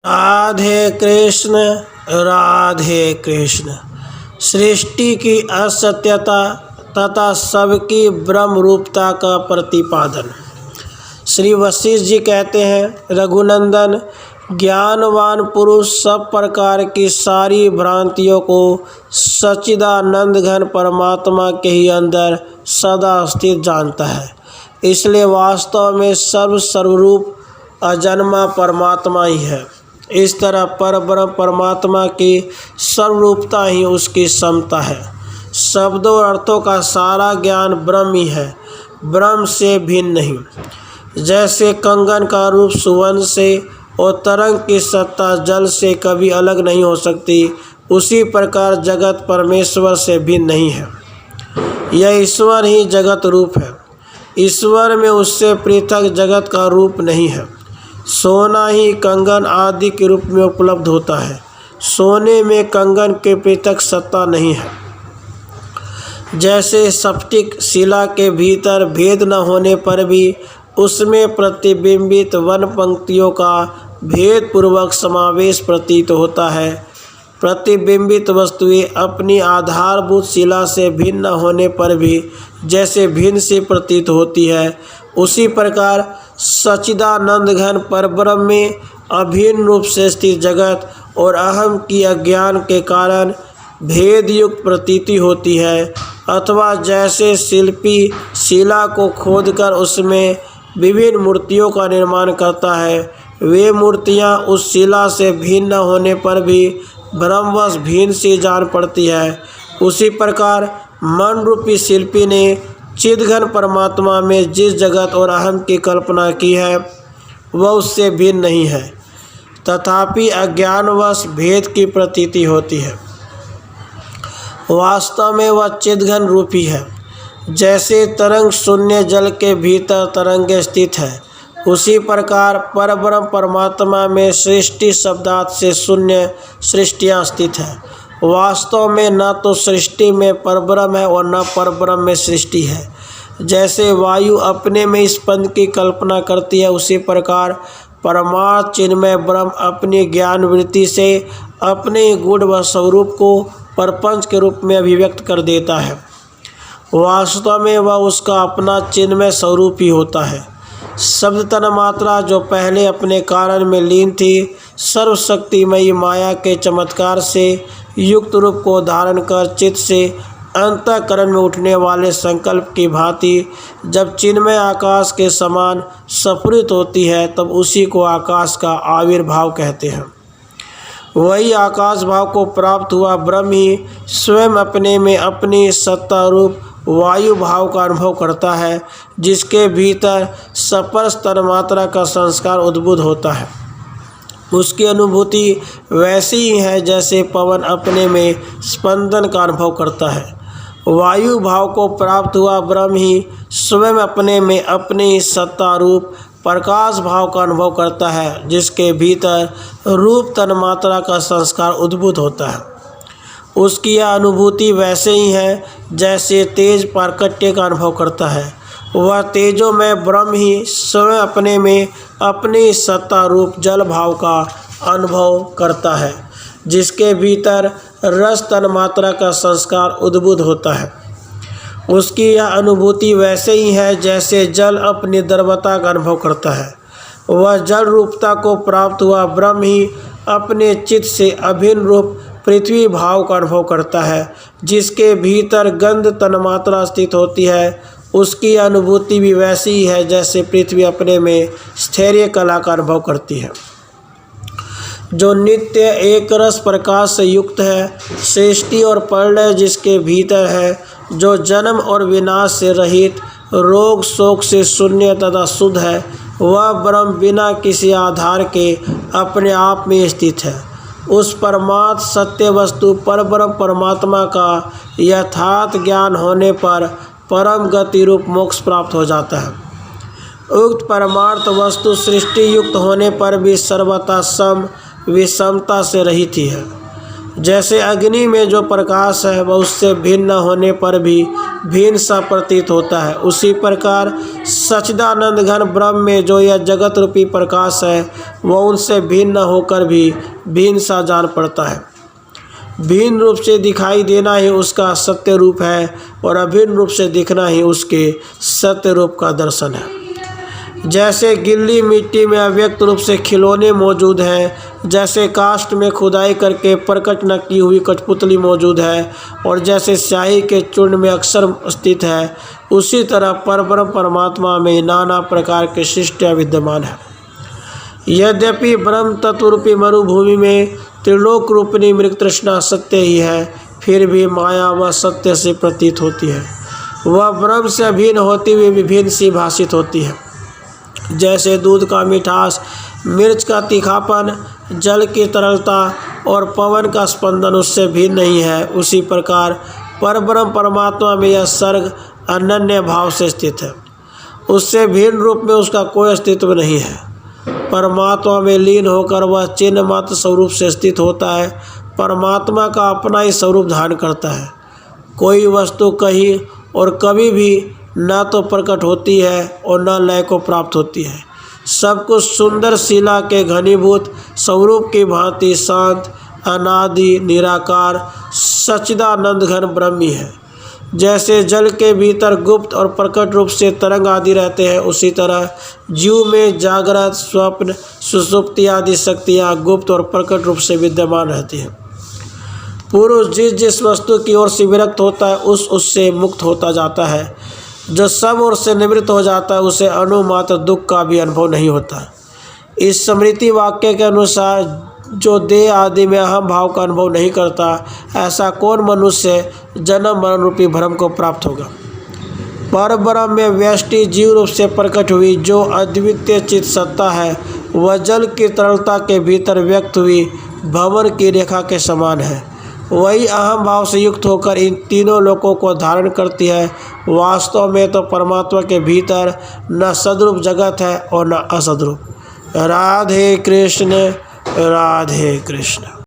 राधे कृष्ण राधे कृष्ण। सृष्टि की असत्यता तथा सबकी ब्रह्म रूपता का प्रतिपादन। श्री वशिष्ठ जी कहते हैं, रघुनंदन, ज्ञानवान पुरुष सब प्रकार की सारी भ्रांतियों को सच्चिदानंद घन परमात्मा के ही अंदर सदा स्थित जानता है। इसलिए वास्तव में सर्वरूप अजन्मा परमात्मा ही है। इस तरह परब्रह्म परमात्मा की सर्वरूपता ही उसकी समता है। शब्दों और अर्थों का सारा ज्ञान ब्रह्म ही है, ब्रह्म से भिन्न नहीं। जैसे कंगन का रूप सुवर्ण से और तरंग की सत्ता जल से कभी अलग नहीं हो सकती, उसी प्रकार जगत परमेश्वर से भिन्न नहीं है। यह ईश्वर ही जगत रूप है। ईश्वर में उससे पृथक जगत का रूप नहीं है। सोना ही कंगन आदि के रूप में उपलब्ध होता है। सोने में कंगन के पृथक सत्ता नहीं है। जैसे स्फटिक शिला के भीतर भेद न होने पर भी उसमें प्रतिबिंबित वन पंक्तियों का भेद पूर्वक समावेश प्रतीत होता है। प्रतिबिंबित वस्तुएं अपनी आधारभूत शिला से भिन्न होने पर भी जैसे भिन्न सी प्रतीत होती है, उसी प्रकार सच्चिदानंद घन परब्रह्म में अभिन्न रूप से स्थित जगत और अहम की अज्ञान के कारण भेद युक्त प्रतीति होती है। अथवा जैसे शिल्पी शिला को खोदकर उसमें विभिन्न मूर्तियों का निर्माण करता है, वे मूर्तियां उस शिला से भिन्न होने पर भी ब्रह्मवश भिन्न सी जान पड़ती है। उसी प्रकार मन रूपी शिल्पी ने चिदघन परमात्मा में जिस जगत और अहम की कल्पना की है, वह उससे भिन्न नहीं है, तथापि अज्ञानवश भेद की प्रतीति होती है। वास्तव में वह चिदघन रूपी है। जैसे तरंग शून्य जल के भीतर तरंगे स्थित है, उसी प्रकार परब्रह्म परमात्मा में सृष्टि शब्दार्थ से शून्य सृष्टियाँ स्थित है। वास्तव में न तो सृष्टि में परब्रह्म है और न परब्रह्म में सृष्टि है। जैसे वायु अपने में स्पंद की कल्पना करती है, उसी प्रकार परमार्थ चिन्मय ब्रह्म अपनी ज्ञान वृत्ति से अपने गुण व स्वरूप को प्रपंच के रूप में अभिव्यक्त कर देता है। वास्तव में वह उसका अपना चिन्मय स्वरूप ही होता है। शब्द तन्मात्रा जो पहले अपने कारण में लीन थी, सर्वशक्तिमयी माया के चमत्कार से युक्त रूप को धारण कर चित्त से अंतःकरण में उठने वाले संकल्प की भांति जब चिन्मय आकाश के समान स्फुरित होती है, तब उसी को आकाश का आविर्भाव कहते हैं। वही आकाश भाव को प्राप्त हुआ ब्रह्म ही स्वयं अपने में अपनी सत्ता रूप वायु भाव का अनुभव करता है, जिसके भीतर स्पर्श तन्मात्रा का संस्कार उद्भूत होता है। उसकी अनुभूति वैसी ही है जैसे पवन अपने में स्पंदन का अनुभव करता है। वायु भाव को प्राप्त हुआ ब्रह्म ही स्वयं अपने में अपनी सत्ता रूप प्रकाश भाव का अनुभव करता है, जिसके भीतर रूप तन्मात्रा का संस्कार उद्भूत होता है। उसकी यह अनुभूति वैसे ही है जैसे तेज प्राकट्य का अनुभव करता है। वह तेजो में ब्रह्म ही स्वयं अपने में अपनी सत्ता रूप जल भाव का अनुभव करता है, जिसके भीतर रस तन्मात्रा का संस्कार उद्भूत होता है। उसकी यह अनुभूति वैसे ही है जैसे जल अपनी द्रवता का अनुभव करता है। वह जल रूपता को प्राप्त हुआ ब्रह्म ही अपने चित्त से अभिन्न रूप पृथ्वी भाव का अनुभव करता है, जिसके भीतर गंध तन्मात्रा स्थित होती है। उसकी अनुभूति भी वैसी ही है जैसे पृथ्वी अपने में स्थैर्य कला का अनुभव करती है। जो नित्य एक रस प्रकाश से युक्त है, सृष्टि और प्रलय जिसके भीतर है, जो जन्म और विनाश से रहित, रोग शोक से शून्य तथा शुद्ध है, वह ब्रह्म बिना किसी आधार के अपने आप में स्थित है। उस परमार्थ सत्य वस्तु परब्रह्म परमात्मा का यथार्थ ज्ञान होने पर परम गति रूप मोक्ष प्राप्त हो जाता है। उक्त परमार्थ वस्तु सृष्टि युक्त होने पर भी सर्वथा सम विषमता से रहित ही है। जैसे अग्नि में जो प्रकाश है वह उससे भिन्न होने पर भी भिन्न सा प्रतीत होता है, उसी प्रकार सच्चिदानंद घन ब्रह्म में जो यह जगत रूपी प्रकाश है वह उनसे भिन्न होकर भी भिन्न सा जान पड़ता है। भिन्न रूप से दिखाई देना ही उसका सत्य रूप है और अभिन्न रूप से दिखना ही उसके सत्य रूप का दर्शन है। जैसे गिल्ली मिट्टी में अव्यक्त रूप से खिलौने मौजूद हैं, जैसे काष्ठ में खुदाई करके प्रकट न की हुई कठपुतली मौजूद है और जैसे स्याही के चूर्ण में अक्षर स्थित है, उसी तरह परब्रह्म परमात्मा में नाना प्रकार के सृष्टियाँ विद्यमान है। यद्यपि ब्रह्म तत्व रूपी मरुभूमि में त्रिलोक रूपिणी मृग तृष्णा सत्य ही है, फिर भी माया वह सत्य से प्रतीत होती है। वह ब्रह्म से अभिन्न होती हुई विभिन्न सी भाषित होती है। जैसे दूध का मिठास, मिर्च का तीखापन, जल की तरलता और पवन का स्पंदन उससे भिन्न नहीं है, उसी प्रकार परब्रह्म परमात्मा में यह सर्ग अनन्य भाव से स्थित है। उससे भिन्न रूप में उसका कोई अस्तित्व नहीं है। परमात्मा में लीन होकर वह चिन्ह मात्र स्वरूप से स्थित होता है। परमात्मा का अपना ही स्वरूप धारण करता है। कोई वस्तु कहीं और कभी भी न तो प्रकट होती है और न लय को प्राप्त होती है। सब कुछ सुंदर शिला के घनीभूत स्वरूप की भांति शांत, अनादि, निराकार, सच्चिदानंद घन ब्रह्म ही है। जैसे जल के भीतर गुप्त और प्रकट रूप से तरंग आदि रहते हैं, उसी तरह जीव में जागृत, स्वप्न, सुषुप्ति आदि शक्तियाँ गुप्त और प्रकट रूप से विद्यमान रहती हैं। पुरुष जिस जिस वस्तु की ओर से विरक्त होता है उससे मुक्त होता जाता है। जो सब ओर से निवृत्त हो जाता है उसे अणुमात्र दुख का भी अनुभव नहीं होता। इस स्मृति वाक्य के अनुसार जो देह आदि में अहम भाव का अनुभव नहीं करता, ऐसा कौन मनुष्य जन्म मरण रूपी भ्रम को प्राप्त होगा। परब्रह्म में व्यष्टि जीव रूप से प्रकट हुई जो अद्वितीय चित सत्ता है, वह जल की तरलता के भीतर व्यक्त हुई भंवर की रेखा के समान है। वही अहम भाव से युक्त होकर इन तीनों लोकों को धारण करती है। वास्तव में तो परमात्मा के भीतर न सद्रूप जगत है और न असद्रूप। राधे कृष्ण, राधे कृष्ण।